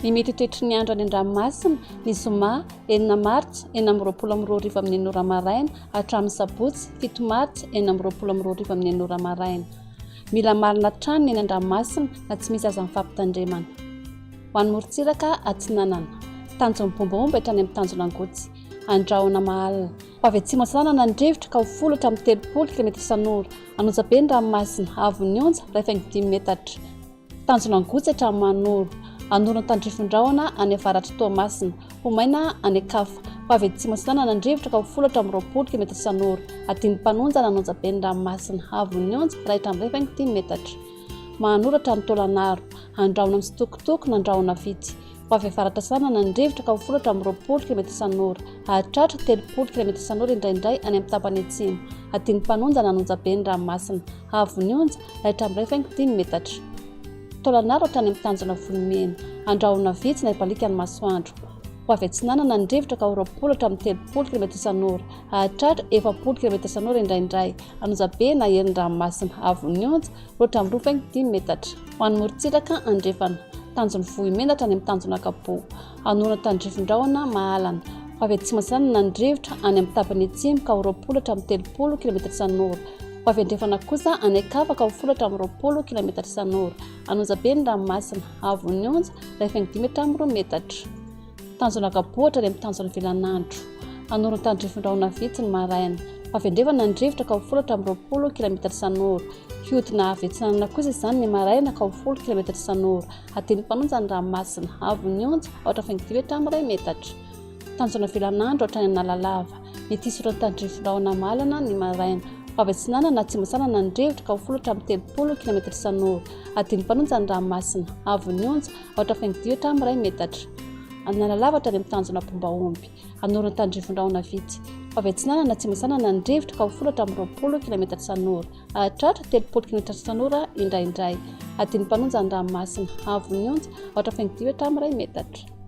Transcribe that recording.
Ny mety toetry ny andro any an-dranomasina ny zoma 9 martsa 20 amin'ny 9 ora maraina hatramin'ny sabotsy 7 martsa 20 amin'ny 9 ora maraina. Mila malina trano ny an-dranomasina na tsy misy aza mifampitandremana. Ho an'ny morontsiraka atsinanana tanjon'ny bombomba hatrany amin'ny tanjon'angotsy andrahona mahalina. Ho avy atsimo asanana ny rivotra ka ho folo hatramin'ny 30 km isan'ora anonjabe ny ranomasina avon'ny onja rehefa 5 metatra. Tanjon'angotsy hatramin'ny manoro anorony tandrifondraona any avaratra Toamasina ho maina any akafa. Ho avy atsimo asanana ny rivotra ka ho folo hatramin'ny 20 km isan'ora adiny mpanonja nanonjabe ny ranomasina avon'ny onja raitra amin'ny rehefa 5 metatra. Mahanoratra ny tolanaro andrahona amin'ny sitokotoko na andrahona vitsy. Ho avy avaratra sanana ny rivotra ka ho folo hatramin'ny 20 km isan'ora hahatratra 30 km isan'ora indraindray any amin'ny tapany atsimo adiny mpanonja nanonjabe ny ranomasina avon'ny onja raitra amin'ny rehefa 5 metatra. Tolanaro hatrany amin'ny tanjona volomena andrahona vitsy na ibalika ny masoandro. Ho avy atsinanana ny rivotra ka ho 20 hatramin'ny 30 km isan'ora hahatratra 70 km isan'ora indraindray anonjabe na herin'ny ranomasina avon'ny onja roatra amin'ny 5 metatra. Ho an'ny morontsiraka andrefana tanjony vohimena hatrany amin'ny tanjona kapo anorona tandrifondraona mahalana. Ho avy atsimo asanana ny rivotra any amin'ny tapany atsimo ka ho 20 hatramin'ny 30 km isan'ora. Ho avy andrefana kosa any akafa ka ho 10 hatramin'ny 20 km isan'ora anonjabe ny ranomasina avon'ny onja rehefa 5 hatramin'ny 2 metatra. Tanjona kapo hatrany amin'ny tanjona velanandro anorona tandrifondraona vitsy ny maraina. Ho avy andrefana ny rivotra ka ho 10 hatramin'ny 20 km isan'ora hiodina avy atsinanana kosa izany ny maraina ka ho 10 km isan'ora adiny mpanonja ny ranomasina avon'ny onja ohatra 5 hatramin'ny 2 metatra. Tanjona velanandro hatrany analalava mety hisy irony tandrifondraona malana ny maraina. Ho avy atsinanana na atsimo asanana ny rivotra ka ho 10 hatramin'ny 30 km isan'ora adiny mpanonja ny ranomasina avon'ny onja ohatra 5 hatramin'ny 2 metatra. Analalava hatrany amin'ny tanjona bombaomby anorona tandrifondraona vitsy. Ho avy atsinanana na atsimo asanana ny rivotra ka ho 10 hatramin'ny 20 km isan'ora hahatratra 30 km isan'ora indraindray adiny mpanonja ny ranomasina avon'ny onja ohatra 5 hatramin'ny 2 metatra.